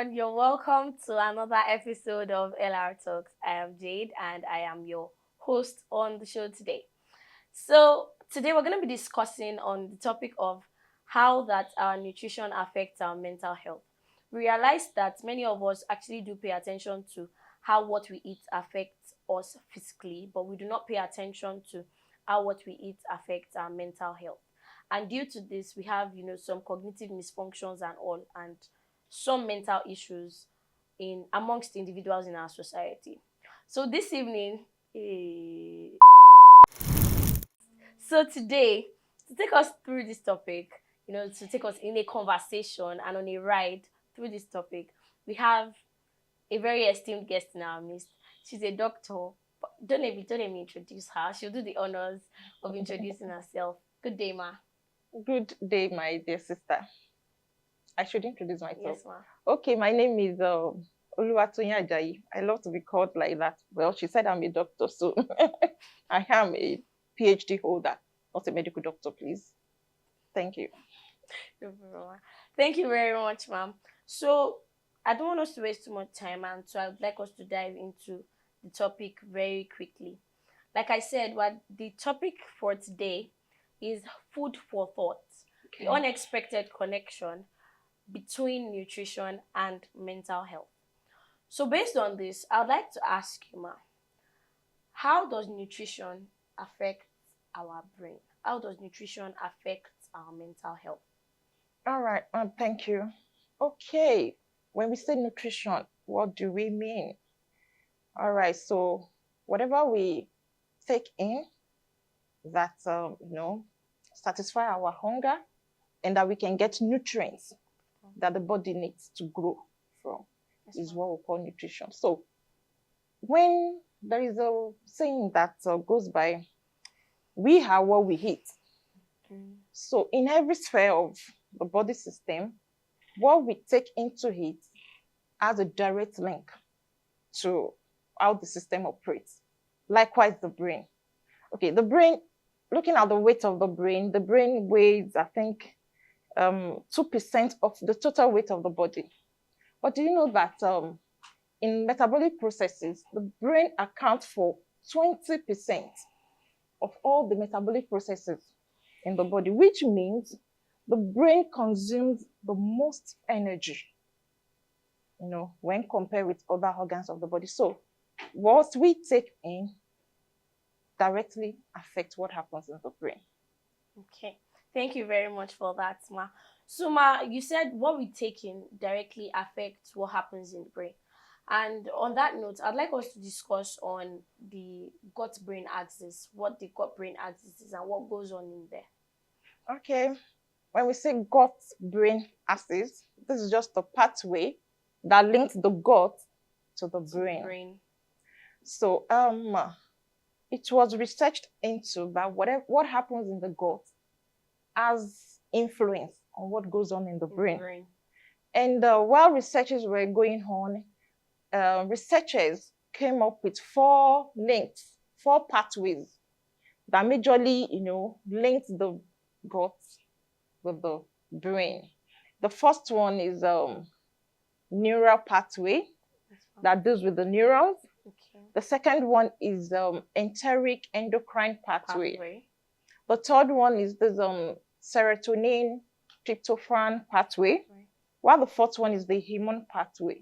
everyone. You're welcome to another episode of LR Talks. I am Jade and I am your host on the show today. So, today we're going to be discussing on the topic of how that our nutrition affects our mental health. We realize that many of us actually do pay attention to how what we eat affects us physically, but we do not pay attention to how what we eat affects our mental health. And due to this, we have, some cognitive dysfunctions and all, and some mental issues in amongst individuals in our society. So this evening, so today, to take us through this topic, to take us in a conversation and on a ride through this topic, we have a very esteemed guest in our midst. She's a doctor. But don't let me introduce her. She'll do the honors of introducing herself. Good day, ma. Good day, my dear sister. I should introduce myself. Yes, ma. Okay, my name is Oluwatoyin Ajayi. I love to be called like that. Well, she said I'm a doctor, so I am a PhD holder, not a medical doctor, please. Thank you. Thank you very much, ma'am. So I don't want us to waste too much time, and so I would like us to dive into the topic very quickly. Like I said, what the topic for today is food for thought, the unexpected connection between nutrition and mental health. So based on this, I would like to ask you, ma, how does nutrition affect our brain? How does nutrition affect our mental health? All right, thank you. Okay, when we say nutrition, what do we mean? All right, so whatever we take in that, satisfy our hunger and that we can get nutrients that the body needs to grow from is what we call nutrition. So when there is a saying that goes by, we are what we eat. So in every sphere of the body system, what we take into it has a direct link to how the system operates. Likewise, the brain. Okay, the brain, looking at the weight of the brain weighs, I think, 2% of the total weight of the body. But do you know that in metabolic processes, the brain accounts for 20% of all the metabolic processes in the body, which means the brain consumes the most energy, when compared with other organs of the body. So what we take in directly affects what happens in the brain. Okay. Thank you very much for that, ma. So, ma, you said what we take in directly affects what happens in the brain. And on that note, I'd like us to discuss on the gut-brain axis, what the gut-brain axis is and what goes on in there. Okay. When we say gut-brain axis, this is just a pathway that links the gut to the brain. So, it was researched into that what happens in the gut has influence on what goes on in the brain. And while researches were going on, researchers came up with 4 pathways that majorly, linked the gut with the brain. The first one is neural pathway that deals with the neurons. Okay. The second one is enteric endocrine pathway. The third one is this serotonin tryptophan pathway, while the fourth one is the hormone pathway.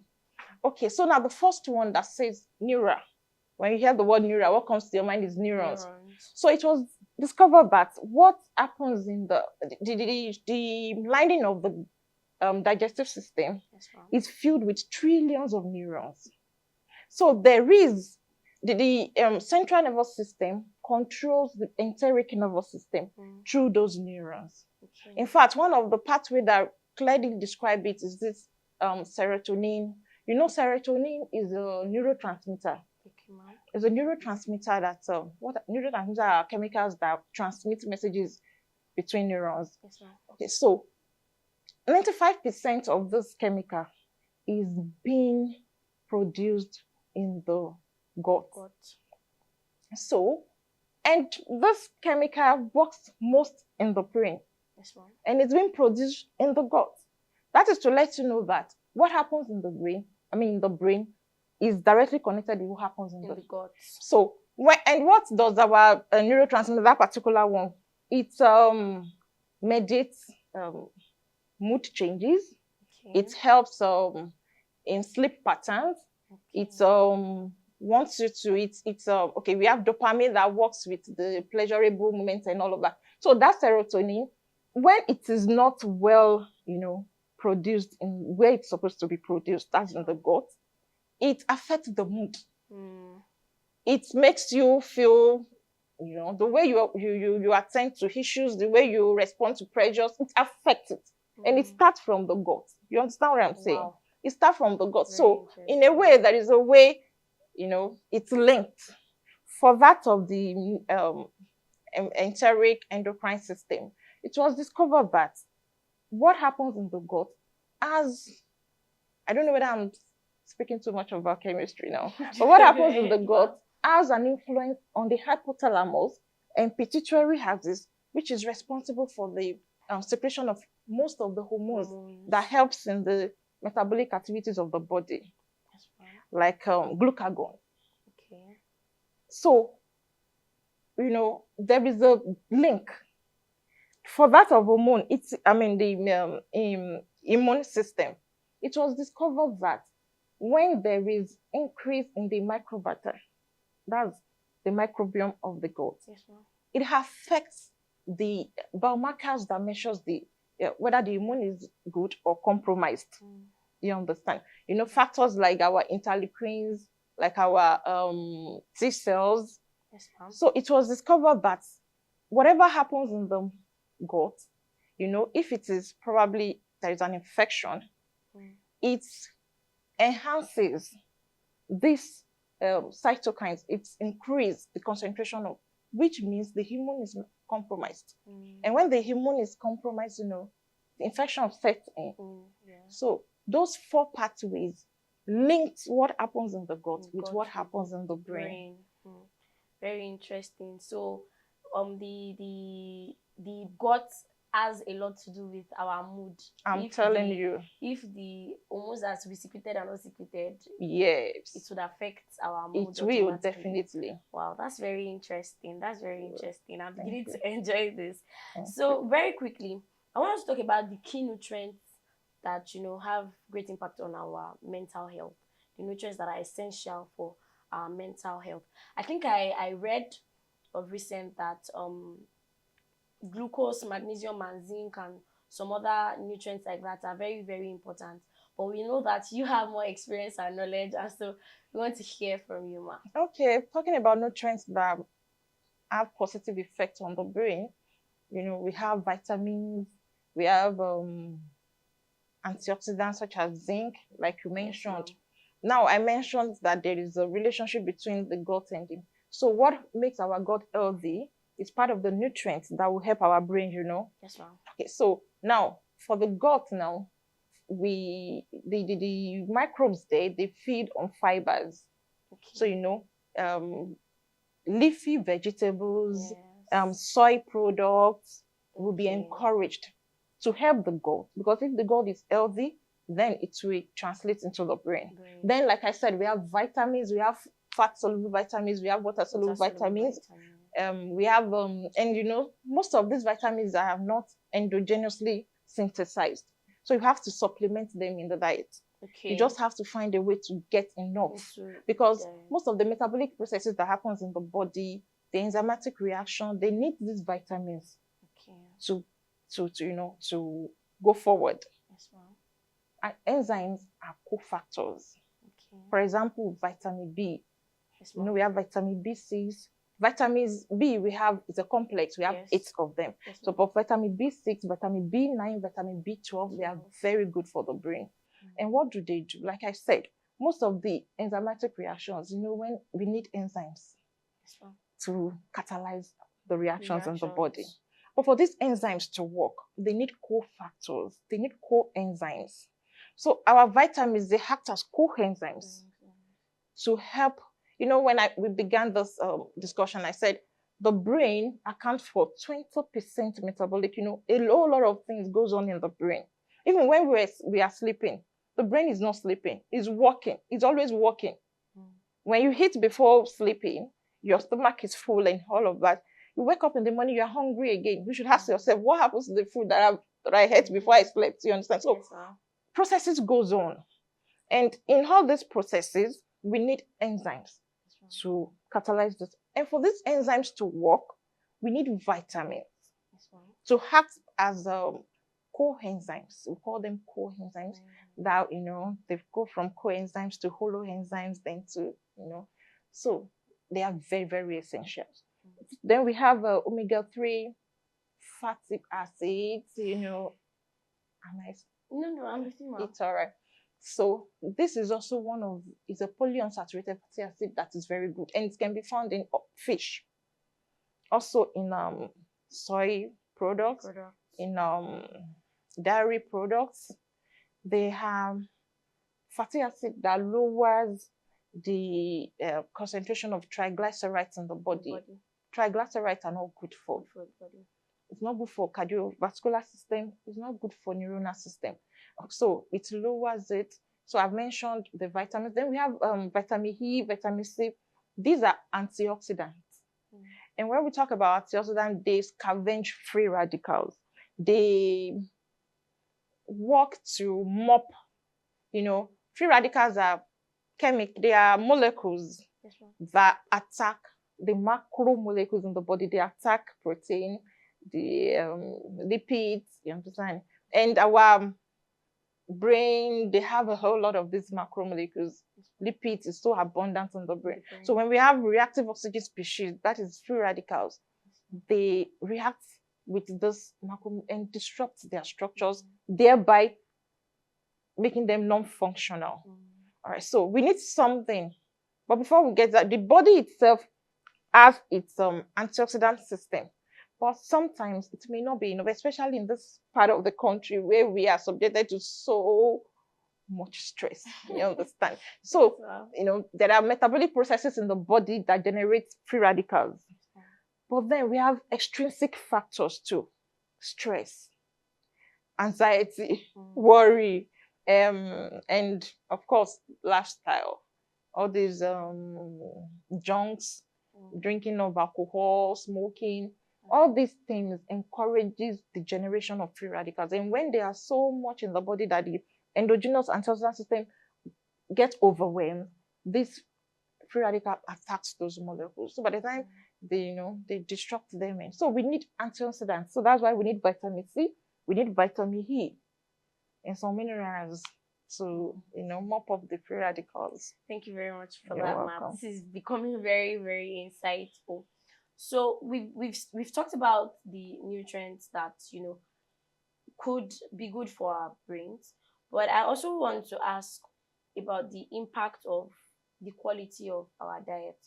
Okay, so now the first one that says neural. When you hear the word neural, what comes to your mind is neurons. So it was discovered that what happens in the lining of the digestive system is filled with trillions of neurons. So there is the central nervous system controls the enteric nervous system through those neurons. Okay. In fact, one of the pathways that clearly describe it is this serotonin. You know, serotonin is a neurotransmitter. Okay, it's a neurotransmitter that neurotransmitters are chemicals that transmit messages between neurons. Yes, okay, so 95% of this chemical is being produced in the gut. So, and this chemical works most in the brain. Yes, and it's being produced in the gut. That is to let you know that what happens in the brain, in the brain, is directly connected to what happens in the gut. So, and what does our neurotransmitter, that particular one, it mediates mood changes. Okay. It helps in sleep patterns. Okay. It wants you to, it's okay, we have dopamine that works with the pleasurable moments and all of that. So that serotonin, when it is not well, produced in where it's supposed to be produced, that's in the gut, it affects the mood. It makes you feel, the way you attend to issues, the way you respond to pressures, it affects it. And it starts from the gut. You understand what I'm saying? Wow. It starts from the gut. So in a way, there is a way, it's linked. For that of the enteric endocrine system, it was discovered that what happens in the gut, I don't know whether I'm speaking too much about chemistry now, but what happens in the gut has an influence on the hypothalamus and pituitary axis, which is responsible for the secretion of most of the hormones that helps in the metabolic activities of the body, like glucagon. Okay. So, there is a link. For that of hormone, the immune system, it was discovered that when there is increase in the microbiota, that's the microbiome of the gut, it affects the biomarkers that measures whether the immune is good or compromised. You understand? Factors like our interleukins, like our T cells. So it was discovered that whatever happens in the gut, if it is probably there is an infection, it enhances these cytokines. It increases the concentration of, which means the immune is compromised. And when the immune is compromised, the infection sets in. So those 4 pathways linked what happens in the gut with what happens in the brain. Very interesting. So the gut has a lot to do with our mood. I'm telling you. If the hormones are to be secreted and not secreted, yes, it would affect our mood. It will, definitely. Wow, that's very interesting. That's very interesting. I'm beginning to enjoy this. So very quickly, I want us to talk about the key nutrients that have great impact on our mental health. The nutrients that are essential for our mental health. I think I read of recent that glucose, magnesium, and zinc, and some other nutrients like that are very, very important. But we know that you have more experience and knowledge, and so we want to hear from you, ma. Okay, talking about nutrients that have positive effects on the brain, we have vitamins, we have antioxidants such as zinc, like you mentioned. Now, I mentioned that there is a relationship between the gut and so what makes our gut healthy is part of the nutrients that will help our brain, Yes, ma'am. Okay, so now for the gut now, the microbes there, they feed on fibers. Okay. So leafy vegetables, soy products will be encouraged to help the gut, because if the gut is healthy, then it will translate into the brain. Then, like I said, we have vitamins, we have fat-soluble vitamins, we have water-soluble vitamins. We have, most of these vitamins are not endogenously synthesized. So you have to supplement them in the diet. Okay. You just have to find a way to get enough. Because most of the metabolic processes that happens in the body, the enzymatic reaction, they need these vitamins to go forward. Yes, ma'am. And enzymes are cofactors. Okay. For example, vitamin B. Yes, we have vitamin B6. Vitamins B, is a complex. We have 8 of them. Yes, so for vitamin B6, vitamin B9, vitamin B12, they are very good for the brain. And what do they do? Like I said, most of the enzymatic reactions, when we need enzymes to catalyze the reactions in the body. But for these enzymes to work, they need cofactors. They need coenzymes. So our vitamins, they act as coenzymes to help. When we began this discussion, I said the brain accounts for 20% metabolic. A whole lot of things goes on in the brain. Even when we are sleeping, The brain is not sleeping. It's working. It's always working. When you eat before sleeping, your stomach is full and all of that. You wake up in the morning, you're hungry again. You should ask yourself, what happens to the food that I ate before I slept? You understand? So processes goes on. And in all these processes, we need enzymes to catalyze this. And for these enzymes to work, we need vitamins to act as coenzymes. We call them coenzymes. That, they go from coenzymes to holoenzymes, then to, so they are very, very essential. Then we have omega-3 fatty acids, No, I'm with you, ma'am. It's all right. So this is also it's a polyunsaturated fatty acid that is very good, and it can be found in fish, also in soy products. In dairy products. They have fatty acid that lowers the concentration of triglycerides in the body. Triglycerides are not good for body. It's not good for cardiovascular system. It's not good for neuronal system. So it lowers it. So I've mentioned the vitamins. Then we have vitamin E, vitamin C. These are antioxidants. And when we talk about antioxidants, they scavenge free radicals. They work to mop, free radicals are they are molecules that attack the macromolecules in the body. They attack protein, the lipids, you understand? And our brain, they have a whole lot of these macromolecules. Lipids is so abundant in the brain. So when we have reactive oxygen species, that is free radicals, they react with this macro and disrupt their structures, thereby making them non-functional. All right, so we need something. But before we get that, the body itself has its antioxidant system. But sometimes it may not be enough, especially in this part of the country where we are subjected to so much stress. You understand? So, there are metabolic processes in the body that generate free radicals. But then we have extrinsic factors too. Stress, anxiety, worry, and of course, lifestyle. All these junks, drinking of alcohol, smoking, all these things encourages the generation of free radicals. And when they are so much in the body that the endogenous antioxidant system gets overwhelmed, this free radical attacks those molecules. So by the time they disrupt them. And so we need antioxidants. So that's why we need vitamin C, we need vitamin E, and some minerals to mop up the free radicals. Thank you very much for that, ma'am. This is becoming very, very insightful. So we've talked about the nutrients that could be good for our brains, but I also want to ask about the impact of the quality of our diet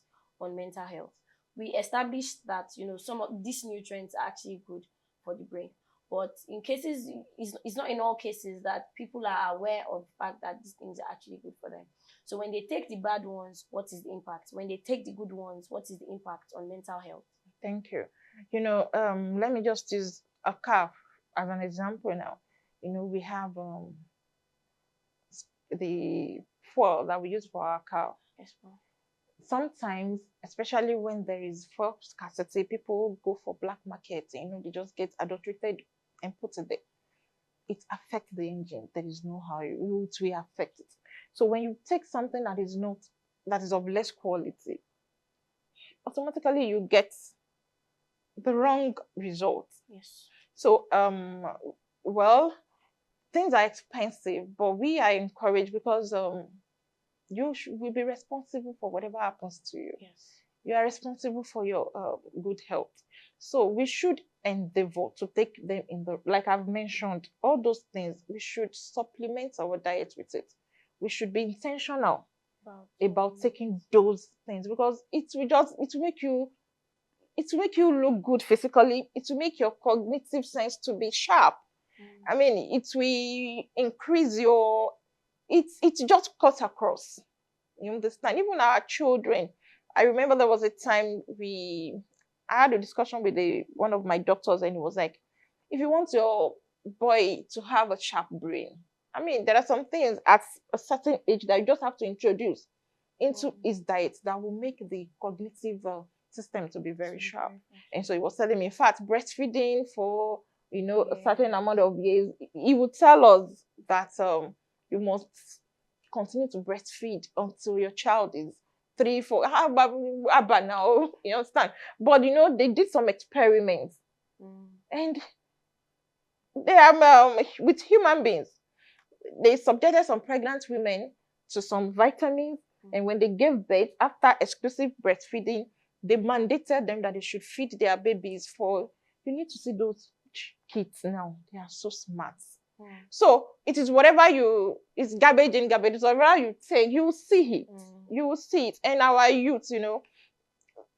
on mental health. We established that some of these nutrients are actually good for the brain. But in cases, it's not in all cases that people are aware of the fact that these things are actually good for them. So when they take the bad ones, what is the impact? When they take the good ones, what is the impact on mental health? Thank you. Let me just use a calf as an example now. We have the foil that we use for our cow. Yes, ma'am. Sometimes, especially when there is foil scarcity, people go for black market. They just get adulterated and put it there. It affects the engine. There is no how it will affect it. So when you take something that is of less quality, automatically you get the wrong result. Yes. So things are expensive, but we are encouraged because you will be responsible for whatever happens to you. Yes. You are responsible for your good health. So we should endeavor to take them like I've mentioned, all those things, we should supplement our diet with it. We should be intentional about taking those things, because it will make you look good physically. It will make your cognitive sense to be sharp. I mean, it will increase it just cuts across. You understand? Even our children. I remember there was a time I had a discussion with one of my doctors, and he was like, if you want your boy to have a sharp brain, I mean, there are some things at a certain age that you just have to introduce into his diet that will make the cognitive system to be very sharp. And so he was telling me, in fact, breastfeeding for a certain amount of years, he would tell us that you must continue to breastfeed until your child is 3, 4. How about now? You understand? But they did some experiments, and they are with human beings. They subjected some pregnant women to some vitamins, and when they gave birth, after exclusive breastfeeding, they mandated them that they should feed their babies for. You need to see those kids now; they are so smart. So it is whatever it's garbage in, garbage. So whatever you take, you will see it. You will see it. And our youth, the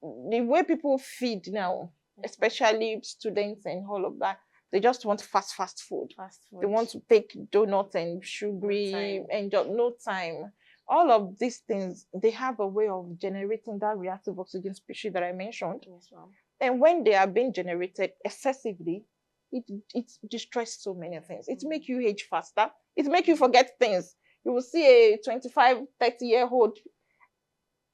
way people feed now, especially students and all of that, they just want fast food. They want to take donuts and sugary and just no time. All of these things, they have a way of generating that reactive oxygen species that I mentioned. Yes, ma'am. And when they are being generated excessively, it destroys so many things. It makes you age faster. It makes you forget things. You will see a 25, 30-year-old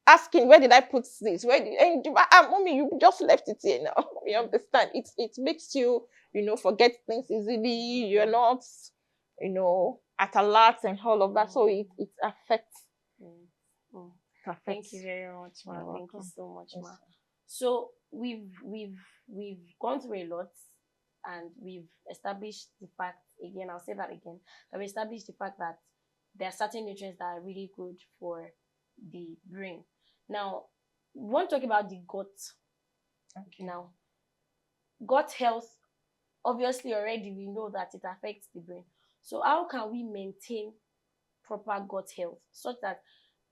asking, where did I put this? Mommy, you just left it here now. You understand? It makes you, forget things easily. You're not, at alert and all of that. So it affects. Thank you very much, ma. Thank you so much, ma. So we've gone through a lot, and we've established the fact, again, I'll say that again, that we established the fact that there are certain nutrients that are really good for the brain. Now, we want to talk about the gut. Okay. Now, gut health, obviously already we know that it affects the brain. So how can we maintain proper gut health such that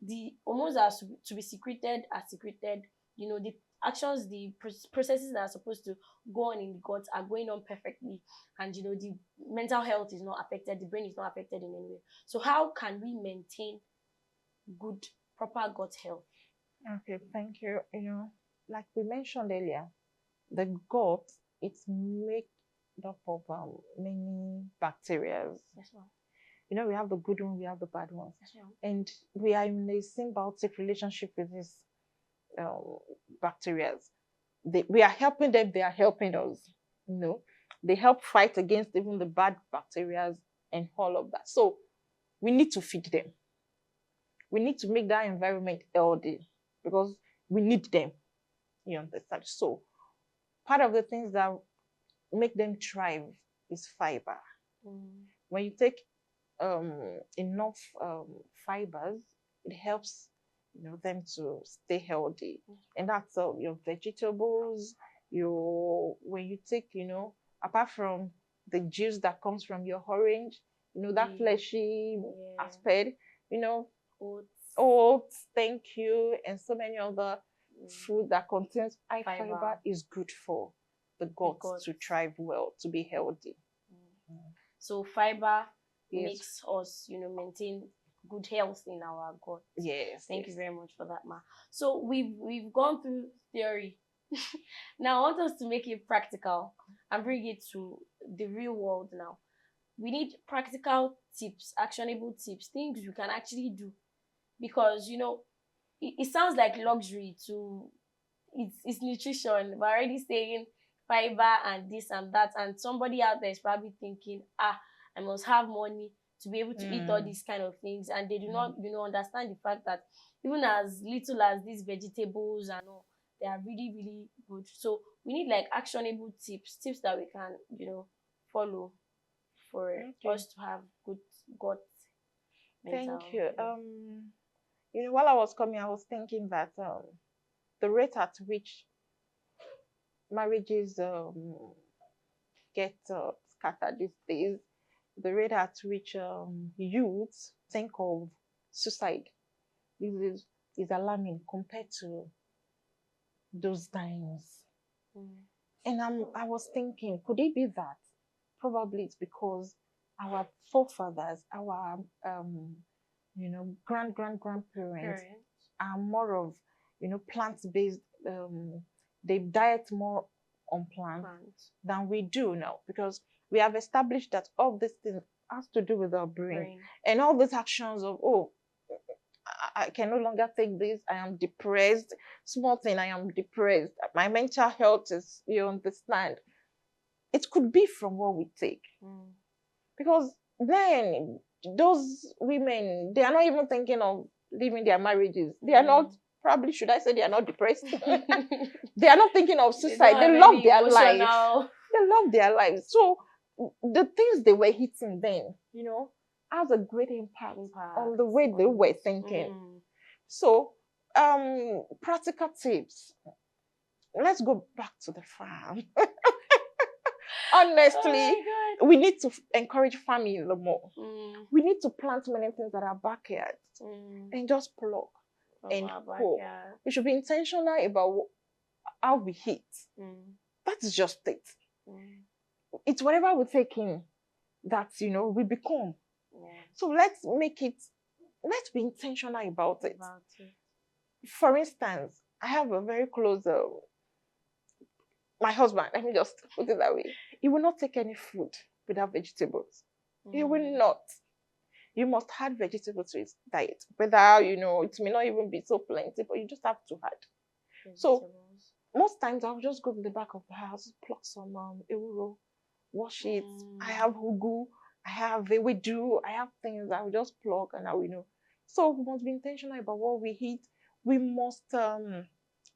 the hormones that are to be secreted are secreted, the actions, the processes that are supposed to go on in the gut are going on perfectly, and the mental health is not affected, the brain is not affected in any way. So how can we maintain good, proper gut health? Okay, thank you. Like we mentioned earlier, the gut, it's made up of many bacteria. Yes, ma'am. We have the good one, we have the bad ones. Yes, ma'am. And we are in a symbiotic relationship with these bacteria. We are helping them, they are helping us. They help fight against even the bad bacteria and all of that. So we need to feed them. We need to make that environment healthy because we need them. You understand? So part of the things that make them thrive is fiber. When you take enough fibers, it helps them to stay healthy. And that's your vegetables, when you take, apart from the juice that comes from your orange, that fleshy aspect, oats, thank you, and so many other food that contains high fiber is good for the gut to thrive well, to be healthy. So fiber makes us, maintain good health in our gut. Yes. Thank you very much for that, ma. So we've gone through theory. Now I want us to make it practical and bring it to the real world now. We need practical tips, actionable tips, things you can actually do. Because, it sounds like luxury to, it's nutrition. We're already saying fiber and this and that. And somebody out there is probably thinking, I must have money to be able to eat all these kind of things. And they do not, understand the fact that even as little as these vegetables and all, they are really, really good. So we need like actionable tips that we can, follow for us to have good gut mental. Thank you. While I was coming, I was thinking that the rate at which marriages get scattered these days, the rate at which youths think of suicide is alarming compared to those times. And I was thinking, could it be that? Probably it's because our forefathers, our grandparents are more of plant-based. They diet more on plants than we do now, because we have established that all these things has to do with our brain. And all these actions of, oh, I can no longer take this. I am depressed. Small thing, I am depressed. My mental health is, you understand. It could be from what we take. Because then those women, they are not even thinking of leaving their marriages. They are not, probably should I say they are not depressed? They are not thinking of suicide. They love their life. They love their lives. So the things they were hitting then, you know, has a great impact on the way they were thinking. So practical tips. Let's go back to the farm. Honestly, we need to encourage farming a lot more. We need to plant many things at our backyard and just pluck and cook. We should be intentional about how we eat. That's just it. It's whatever we take in that, you know, we become. So let's be intentional about it. For instance, I have a very close my husband, let me just put it that way. He will not take any food without vegetables. He will not. You must add vegetables to his diet. Whether, you know, it may not even be so plenty, but you just have to add. So most times I'll just go to the back of the house, pluck some ewuro, wash it. I have ugu, I have ewedu, I have things I will just pluck and I will know. So we must be intentional about what we eat. We must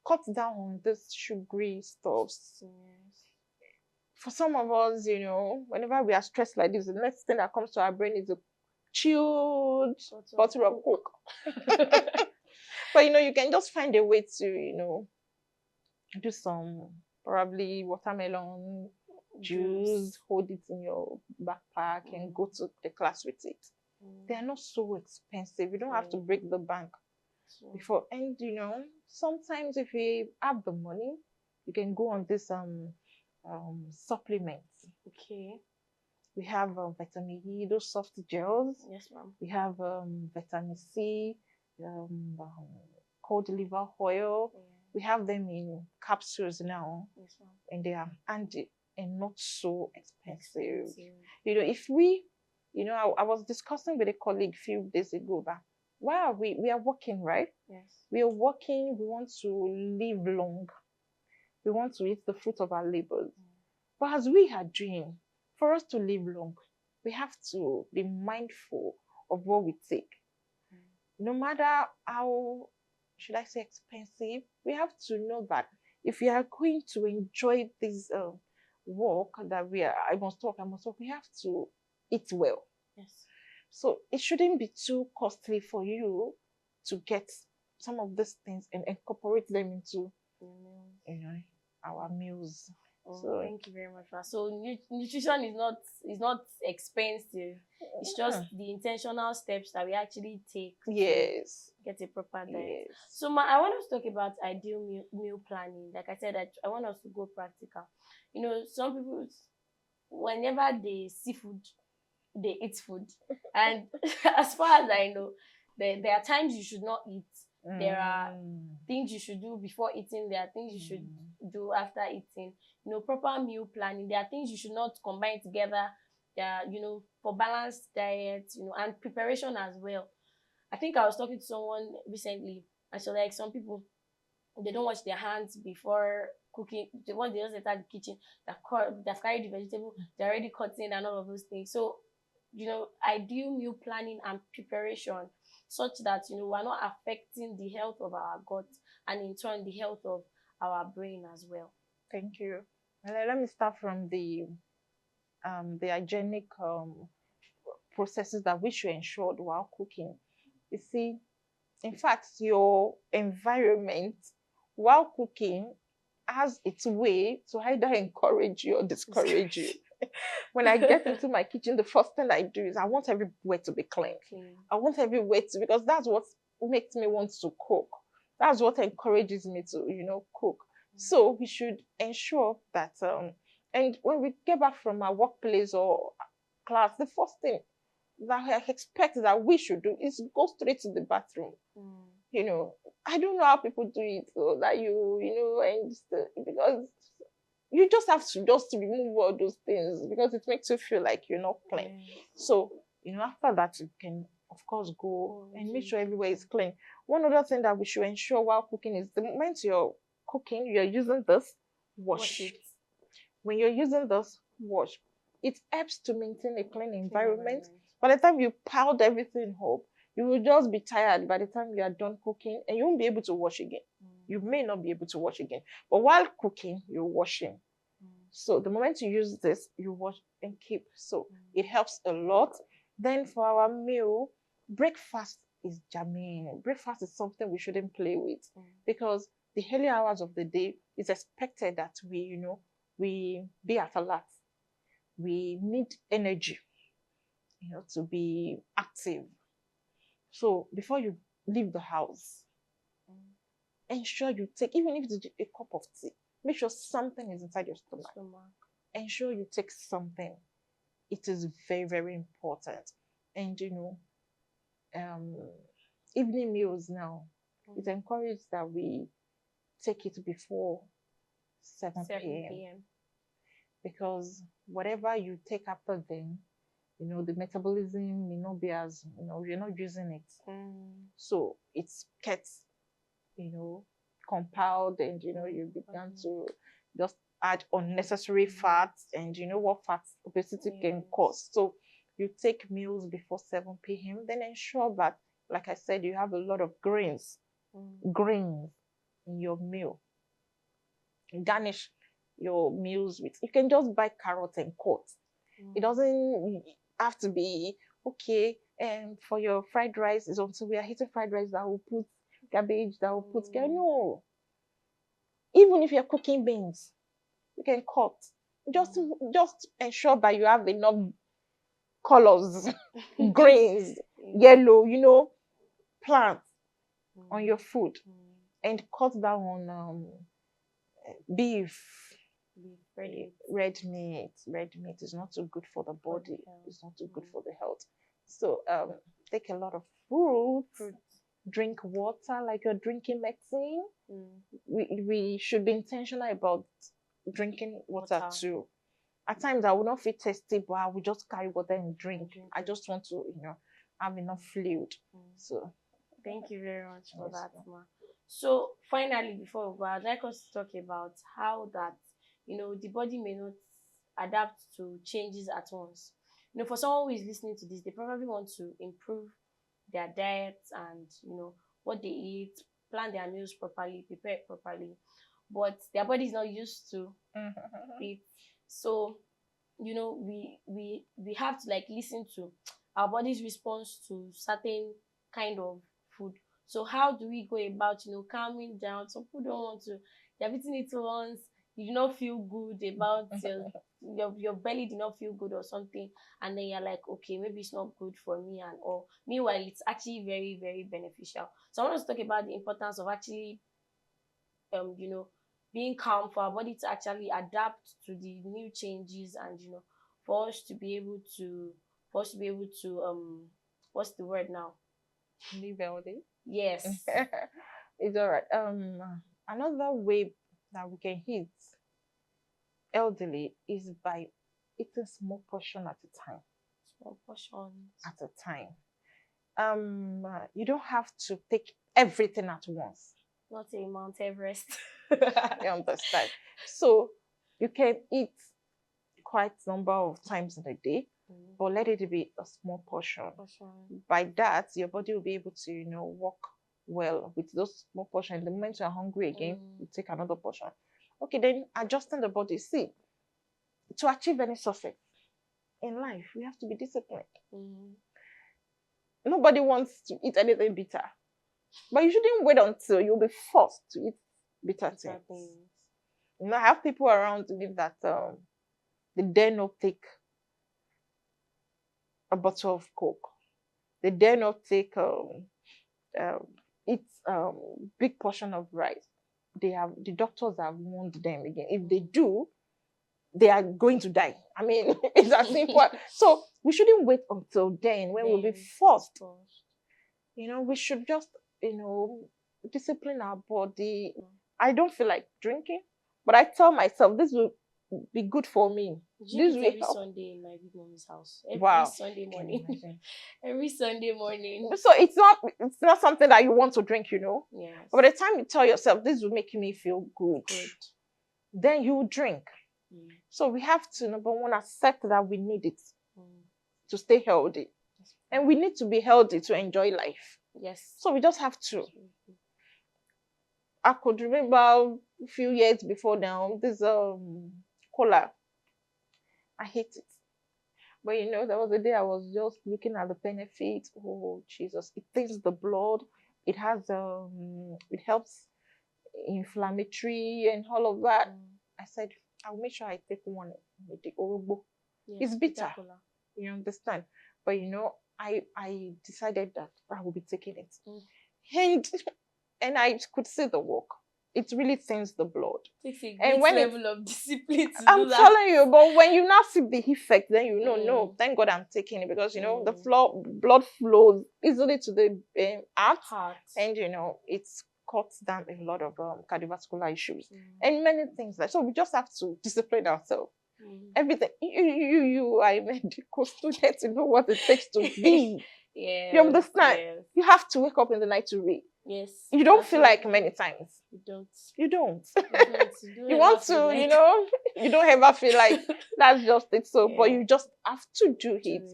cut down on this sugary stuffs. For some of us, you know, whenever we are stressed like this, the next thing that comes to our brain is a chilled bottle of Coke. But, you know, you can just find a way to, you know, do some probably watermelon juice, hold it in your backpack and go to the class with it. They are not so expensive. You don't have to break the bank before. And, you know, sometimes if you have the money, you can go on this supplements. We have vitamin E, those soft gels. Yes, ma'am. We have vitamin C, cod liver oil. We have them in capsules now. Yes, ma'am. And they are handy and not so expensive. You know, if we, you know, I was discussing with a colleague a few days ago that, wow, we are working, right? Yes. We are working, we want to live long. We want to eat the fruit of our labors. But as we are doing, for us to live long, we have to be mindful of what we take. No matter how, should I say, expensive, we have to know that if we are going to enjoy this work that I must talk, we have to eat well. Yes. So it shouldn't be too costly for you to get some of these things and incorporate them into, you know, our meals. So thank you very much for that. So nutrition is not expensive. It's just the intentional steps that we actually take to get a proper diet. So I want us to talk about ideal meal planning. Like I said, I want us to go practical. You know, some people, whenever they see food, they eat food. And as far as I know, there are times you should not eat. There are things you should do before eating. There are things you should do after eating. You know, proper meal planning. There are things you should not combine together. You know, for balanced diet, you know, and preparation as well. I think I was talking to someone recently, and so like some people, they don't wash their hands before cooking. Once they just enter the kitchen, they've carried the vegetable, they're already cutting and all of those things. So, you know, ideal meal planning and preparation such that, you know, we're not affecting the health of our gut and in turn the health of our brain as well. Thank you. Well, let me start from the hygienic processes that we should ensure while cooking. You see, in fact, your environment while cooking has its way to either encourage you or discourage you. When I get into my kitchen, the first thing I do is I want everywhere to be clean. I want everywhere to, because that's what makes me want to cook. That's what encourages me to, you know, cook. So we should ensure that, and when we get back from our workplace or class, the first thing that I expect that we should do is go straight to the bathroom. You know, I don't know how people do it, so that you know, and because you just have to just remove all those things because it makes you feel like you're not clean. So, after that, you can, of course, go and make sure everywhere is clean. One other thing that we should ensure while cooking is the moment you're cooking, you're using this, wash it. When you're using this, wash. It helps to maintain a clean environment. By the time you piled everything up, you will just be tired by the time you are done cooking and you won't be able to wash again. You may not be able to wash again. But while cooking, you're washing. So the moment you use this, you wash and keep. So it helps a lot. Then for our meal, breakfast is germane. Breakfast is something we shouldn't play with because the early hours of the day it's expected that we be at alert. We need energy, to be active. So before you leave the house, ensure you take, even if it's a cup of tea, make sure something is inside your stomach. Ensure you take something. It is very, very important. And evening meals now, it's encouraged that we take it before 7 p.m. Because whatever you take after then, the metabolism may not be as, you're not using it. So it gets, compiled and, you begin to just add unnecessary fats and what fats obesity can cause. So you take meals before 7 p.m. Then ensure that, like I said, you have a lot of grains in your meal. Garnish your meals with, you can just buy carrots and cut. It doesn't have to be, okay, and for your fried rice, is until we are eating fried rice that will put cabbage, that will put, no. Even if you're cooking beans, you can cut. Just ensure that you have enough colors, grains, yellow, plants on your food. And cut down on beef, red meat. Red meat is not so good for the body. It's not so good for the health. So take a lot of fruits. Drink water like you're drinking medicine. We should be intentional about drinking water too. At times I will not feel thirsty, but I will just carry water and drink. I just want to, have enough fluid. So thank you very much for that, Ma. So finally, before we go, I'd like us to talk about how that the body may not adapt to changes at once. For someone who is listening to this, they probably want to improve their diets and what they eat, plan their meals properly, prepare it properly, but their body is not used to it. So we have to listen to our body's response to certain kind of food. So how do we go about calming down? Some people don't want to, they're eating it once, you do not feel good about your belly did not feel good or something, and then you're like, okay, maybe it's not good for me and all. Meanwhile, it's actually very, very beneficial. So I want to talk about the importance of actually being calm for our body to actually adapt to the new changes, and for us to be able to what's the word now? Live healthy. Yes. It's all right. Another way that we can eat elderly is by eating small portion at a time. Small portions at a time. You don't have to take everything at once. Not a Mount Everest. You understand? So you can eat quite a number of times in a day, but let it be a small portion. By that, your body will be able to, work well with those small portions. The moment you're hungry again, you take another portion. Okay, then adjusting the body. See, to achieve any success in life, we have to be disciplined. Nobody wants to eat anything bitter. But you shouldn't wait until you'll be forced to eat bitter things. I have people around me that they dare not take a bottle of Coke. They dare not take eat big portion of rice. The doctors have warned them again. If they do, they are going to die. I mean, it's as simple. So we shouldn't wait until then when we'll be forced. We should just, discipline our body. I don't feel like drinking, but I tell myself this will be good for me. Drink This it will every help. Sunday in my big mommy's house. Every Wow. Sunday Can you morning. imagine? Every Sunday morning. So it's not something that you want to drink, Yes. But by the time you tell yourself this will make me feel good, then you will drink. So we have to, number one, accept that we need it to stay healthy. And we need to be healthy to enjoy life. Yes. So we just have to. I could remember a few years before now, this cola. I hate it. But there was a day I was just looking at the benefits. Oh Jesus, it thins the blood. It has it helps inflammatory and all of that. I said, I'll make sure I take one with the Orobo. Yes, it's bitter. You understand? But I decided that I will be taking it. And I could see the work. It really thins the blood. It's a great level of discipline to I'm do that. telling you, but when you now see the effect, then no, thank God I'm taking it, because the blood flows easily to the heart. And it cuts down a lot of cardiovascular issues and many things. So we just have to discipline ourselves. Everything. You are a medical student to know what it takes to be. Yeah. You understand? Yes. You have to wake up in the night to read. Yes. You don't feel like many times. You don't. You don't. You want to, you don't ever feel like that's just it. So, but you just have to do it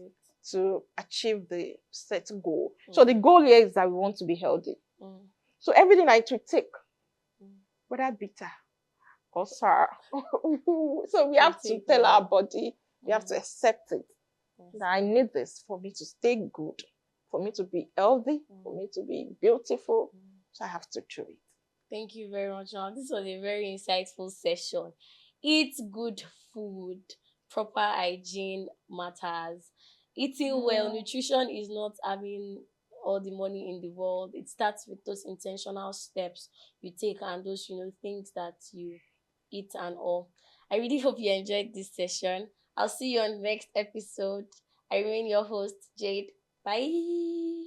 to achieve the set goal. So the goal here is that we want to be healthy. So everything I to take, whether bitter or sour. So we have to tell our body, we have to accept it. That I need this for me to stay good, for me to be healthy, for me to be beautiful. So I have to do it. Thank you very much, Mom. This was a very insightful session. Eat good food. Proper hygiene matters. Eating well, nutrition is not having all the money in the world. It starts with those intentional steps you take and those, things that you eat and all. I really hope you enjoyed this session. I'll see you on the next episode. I remain your host, Jade. Bye.